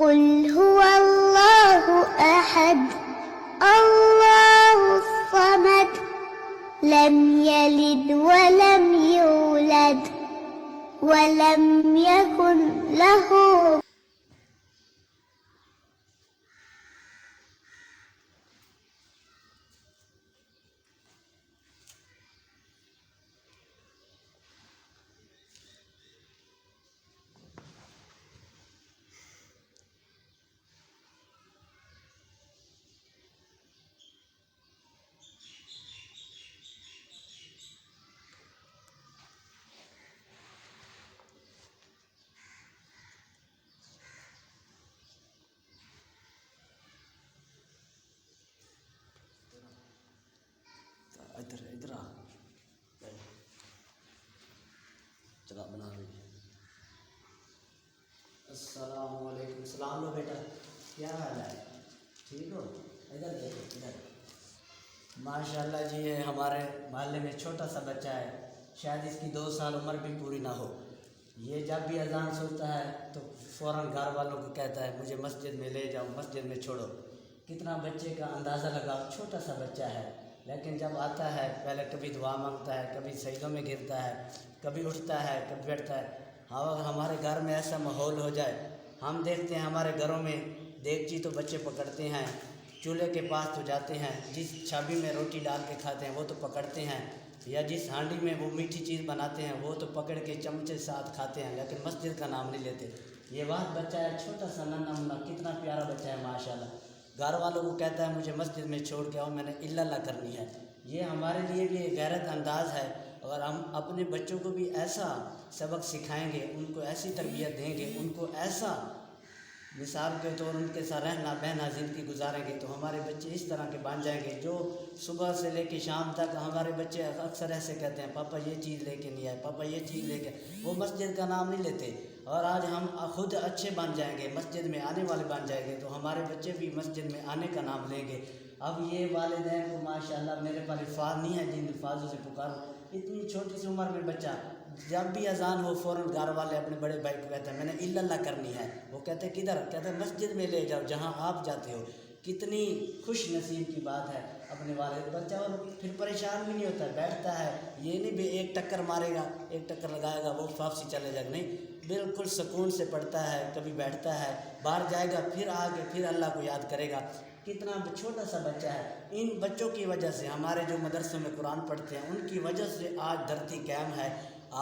قل هو الله أحد الله الصمد لم يلد ولم يولد ولم يكن له ادھر چلا بنا رہی۔ السلام علیکم، سلام لو بیٹا، کیا حال ہے؟ ٹھیک ہو؟ ادھر دیکھو ادھر، ماشاء اللہ جی یہ ہمارے محلے میں چھوٹا سا بچہ ہے، شاید اس کی 2 سال عمر بھی پوری نہ ہو۔ یہ جب بھی اذان سنتا ہے تو فوراً گھر والوں کو کہتا ہے مجھے مسجد میں لے جاؤ، مسجد میں چھوڑو۔ کتنا بچے کا اندازہ لگاؤ، چھوٹا سا بچہ ہے، لیکن جب آتا ہے پہلے کبھی دعا مانگتا ہے، کبھی سجدوں میں گرتا ہے، کبھی اٹھتا ہے، کبھی بیٹھتا ہے۔ اگر ہمارے گھر میں ایسا ماحول ہو جائے، ہم دیکھتے ہیں ہمارے گھروں میں دیگچی تو بچے پکڑتے ہیں، چولہے کے پاس تو جاتے ہیں، جس چھابی میں روٹی ڈال کے کھاتے ہیں وہ تو پکڑتے ہیں، یا جس ہانڈی میں وہ میٹھی چیز بناتے ہیں وہ تو پکڑ کے چمچے ساتھ کھاتے ہیں، لیکن مسجد کا نام نہیں لیتے۔ یہ بات بچہ ہے، چھوٹا سا ننھا منھا، کتنا پیارا بچہ ہے ماشاءاللہ۔ گھر والوں کو کہتا ہے مجھے مسجد میں چھوڑ کے آؤ، میں نے الا اللہ کرنی ہے۔ یہ ہمارے لیے بھی ایک غیرت انداز ہے، اور ہم اپنے بچوں کو بھی ایسا سبق سکھائیں گے، ان کو ایسی تربیت دیں گے، ان کو ایسا مثال کے طور ان کے ساتھ رہنا بہنا زندگی گزاریں گے تو ہمارے بچے اس طرح کے بن جائیں گے، جو صبح سے لے کے شام تک ہمارے بچے اکثر ایسے کہتے ہیں پاپا یہ چیز لے کے نہیں آئے، پاپا یہ چیز لے کے، وہ مسجد کا نام نہیں لیتے۔ اور آج ہم خود اچھے بن جائیں گے، مسجد میں آنے والے بن جائیں گے تو ہمارے بچے بھی مسجد میں آنے کا نام لیں گے۔ اب یہ والدین کو ماشاءاللہ میرے پاس الفاظ نہیں ہے جن الفاظوں سے پکاروں، اتنی چھوٹی سی عمر میں بچہ، جب بھی اذان ہو فوراً گھر والے اپنے بڑے بھائی کو کہتے ہیں میں نے الا اللہ کرنی ہے۔ وہ کہتے ہیں کدھر؟ کہتے ہیں مسجد میں لے جاؤ جہاں آپ جاتے ہو۔ کتنی خوش نصیب کی بات ہے اپنے والد بچہ، اور پھر پریشان بھی نہیں ہوتا ہے، بیٹھتا ہے، یہ نہیں بھی ایک ٹکر مارے گا، ایک ٹکر لگائے گا وہ واپسی چلے جائے گا، نہیں، بالکل سکون سے پڑھتا ہے، کبھی بیٹھتا ہے، باہر جائے گا پھر آ کے پھر اللہ کو یاد کرے گا۔ کتنا چھوٹا سا بچہ ہے۔ ان بچوں کی وجہ سے ہمارے جو مدرسوں میں قرآن پڑھتے ہیں ان کی وجہ سے آج دھرتی قائم ہے،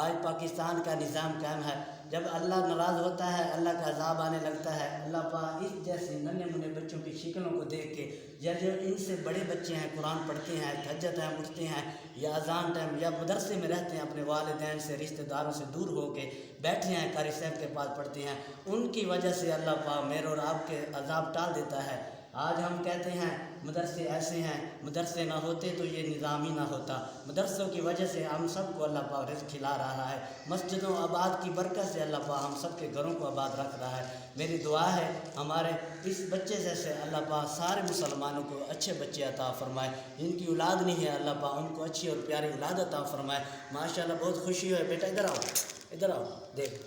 آج پاکستان کا نظام قائم ہے۔ جب اللہ ناراض ہوتا ہے، اللہ کا عذاب آنے لگتا ہے، اللہ پاک اس جیسے ننھے منھے بچوں کی شکلوں کو دیکھ کے، یا جو ان سے بڑے بچے ہیں قرآن پڑھتے ہیں، تہجد ٹائم اٹھتے ہیں، یا اذان ٹائم یا مدرسے میں رہتے ہیں، اپنے والدین سے رشتہ داروں سے دور ہو کے بیٹھے ہیں، قاری صاحب کے پاس پڑھتے ہیں، ان کی وجہ سے اللہ پاک میرے اور آپ کے عذاب ٹال دیتا ہے۔ آج ہم کہتے ہیں مدرسے ایسے ہیں، مدرسے نہ ہوتے تو یہ نظام ہی نہ ہوتا۔ مدرسوں کی وجہ سے ہم سب کو اللہ پاک رزق کھلا رہا ہے، مسجدوں آباد کی برکت سے اللہ پاک ہم سب کے گھروں کو آباد رکھ رہا ہے۔ میری دعا ہے ہمارے اس بچے جیسے اللہ پاک سارے مسلمانوں کو اچھے بچے عطا فرمائے، جن کی اولاد نہیں ہے اللہ پاک ان کو اچھی اور پیاری اولاد عطا فرمائے۔ ماشاءاللہ بہت خوشی ہوئی بیٹا، ادھر آؤ، ادھر آؤ، دیکھ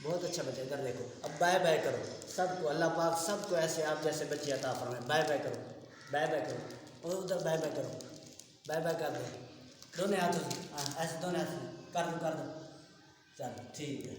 بہت اچھا بچہ، ادھر دیکھو، اب بائے بائے کرو سب کو، اللہ پاک سب کو ایسے آپ جیسے بچے عطا فرمائے۔ بائے بائے کرو، بائے بائے کرو، اور ادھر بائے بائے کرو، بائے بائے کر دو، دونوں ہاتھوں سے ایسے، دونوں ہاتھوں سے کر دو، کر دو، چلو ٹھیک ہے۔